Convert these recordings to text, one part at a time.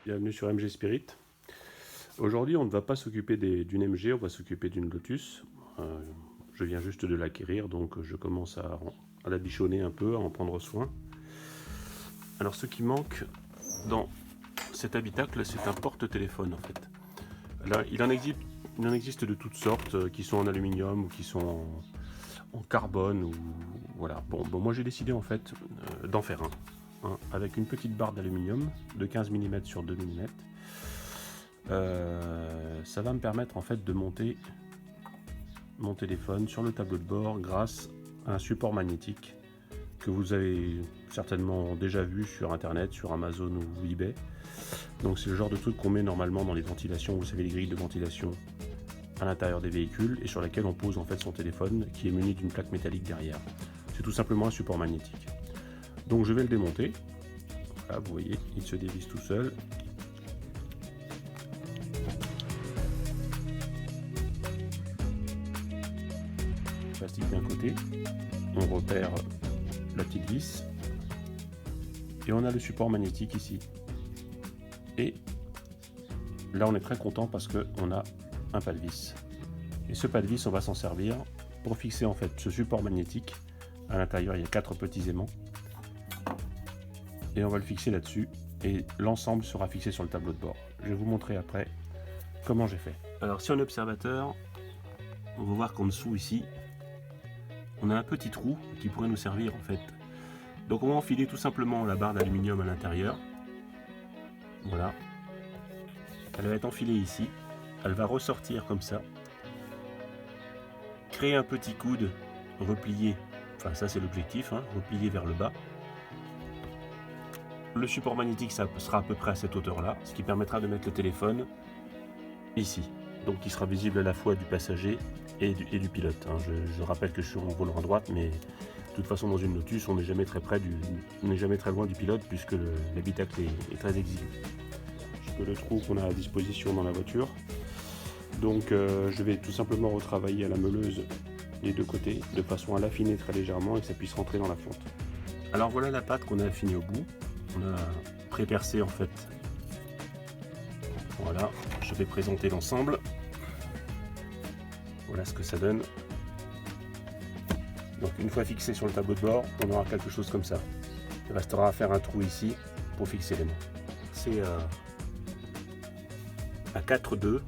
Bienvenue sur MG Spirit. Aujourd'hui, on ne va pas s'occuper d'une MG, on va s'occuper d'une Lotus. Je viens juste de l'acquérir, donc je commence à la bichonner un peu, à en prendre soin. Alors, ce qui manque dans cet habitacle, c'est un porte-téléphone en fait. Alors, il en existe de toutes sortes, qui sont en aluminium ou qui sont en carbone. Ou, voilà. Bon, moi j'ai décidé en fait d'en faire un. Avec une petite barre d'aluminium de 15 mm sur 2 mm. Ça va me permettre en fait de monter mon téléphone sur le tableau de bord grâce à un support magnétique que vous avez certainement déjà vu sur internet, sur Amazon ou eBay. Donc c'est le genre de truc qu'on met normalement dans les ventilations, vous savez, les grilles de ventilation à l'intérieur des véhicules et sur laquelle on pose en fait son téléphone qui est muni d'une plaque métallique derrière. C'est tout simplement un support magnétique. Donc je vais le démonter. Voilà, vous voyez, il se dévisse tout seul. Plastique d'un côté, on repère la petite vis et on a le support magnétique ici. Et là on est très content parce qu'on a un pas de vis. Et ce pas de vis, on va s'en servir pour fixer en fait ce support magnétique. À l'intérieur, il y a 4 petits aimants. Et on va le fixer là-dessus et l'ensemble sera fixé sur le tableau de bord. Je vais vous montrer après comment j'ai fait. Alors si on est observateur, on va voir qu'en dessous ici, on a un petit trou qui pourrait nous servir en fait. Donc on va enfiler tout simplement la barre d'aluminium à l'intérieur. Voilà. Elle va être enfilée ici. Elle va ressortir comme ça. Créer un petit coude replié. Enfin ça c'est l'objectif, replié vers le bas. Le support magnétique, ça sera à peu près à cette hauteur-là, ce qui permettra de mettre le téléphone ici. Donc il sera visible à la fois du passager et du pilote. Je rappelle que je suis en volant à droite, mais de toute façon dans une Lotus, on n'est jamais très loin du pilote puisque l'habitacle est très exigu. J'ai le trou qu'on a à disposition dans la voiture. Donc je vais tout simplement retravailler à la meuleuse les deux côtés, de façon à l'affiner très légèrement et que ça puisse rentrer dans la fonte. Alors voilà la pâte qu'on a affinée au bout. On a pré-percé en fait. Voilà, je vais présenter l'ensemble. Voilà ce que ça donne. Donc une fois fixé sur le tableau de bord, on aura quelque chose comme ça. Il restera à faire un trou ici pour fixer l'aimant. C'est à 4,2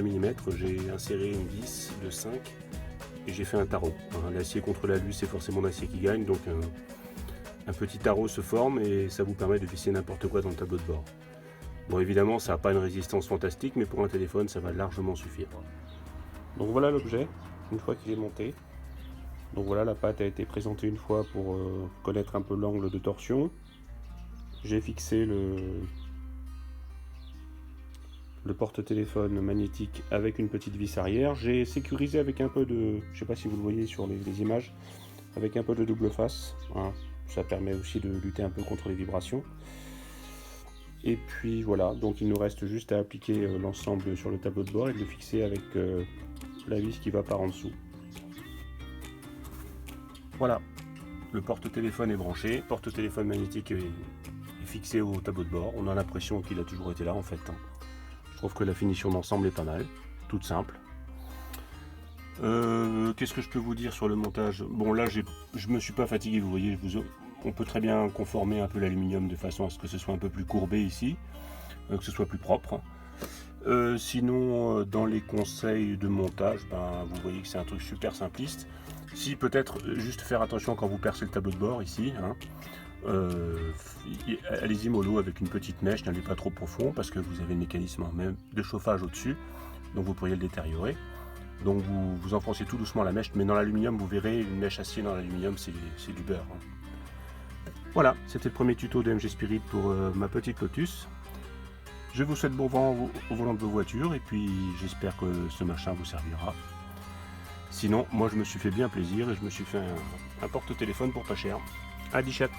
mm, j'ai inséré une vis de 5 et j'ai fait un tarot. L'acier contre l'alu, c'est forcément l'acier qui gagne, donc un petit tarot se forme et ça vous permet de visser n'importe quoi dans le tableau de bord. Bon, évidemment, ça n'a pas une résistance fantastique, mais pour un téléphone, ça va largement suffire. Donc voilà l'objet, une fois qu'il est monté. Donc voilà, la pâte a été présentée une fois pour connaître un peu l'angle de torsion. J'ai fixé le porte-téléphone magnétique avec une petite vis arrière. J'ai sécurisé avec un peu de, je ne sais pas si vous le voyez sur les images, avec un peu de double face. Voilà. Ça permet aussi de lutter un peu contre les vibrations. Et puis voilà, donc il nous reste juste à appliquer l'ensemble sur le tableau de bord et de le fixer avec la vis qui va par en dessous. Voilà, le porte-téléphone est branché, porte-téléphone magnétique est fixé au tableau de bord. On a l'impression qu'il a toujours été là en fait. Je trouve que la finition d'ensemble est pas mal, toute simple. Qu'est-ce que je peux vous dire sur le montage? Bon là je me suis pas fatigué, vous voyez, on peut très bien conformer un peu l'aluminium de façon à ce que ce soit un peu plus courbé ici, que ce soit plus propre. Sinon dans les conseils de montage, vous voyez que c'est un truc super simpliste. Si peut-être juste faire attention quand vous percez le tableau de bord ici, allez-y mollo avec une petite mèche, n'allez pas trop profond parce que vous avez le mécanisme même de chauffage au-dessus, donc vous pourriez le détériorer. Donc vous enfoncez tout doucement la mèche, mais dans l'aluminium, vous verrez, une mèche acier dans l'aluminium, c'est du beurre. Voilà, c'était le premier tuto de MG Spirit pour ma petite Lotus. Je vous souhaite bon vent au volant de vos voitures, et puis j'espère que ce machin vous servira. Sinon, moi je me suis fait bien plaisir, et je me suis fait un porte-téléphone pour pas cher. À 10 chat.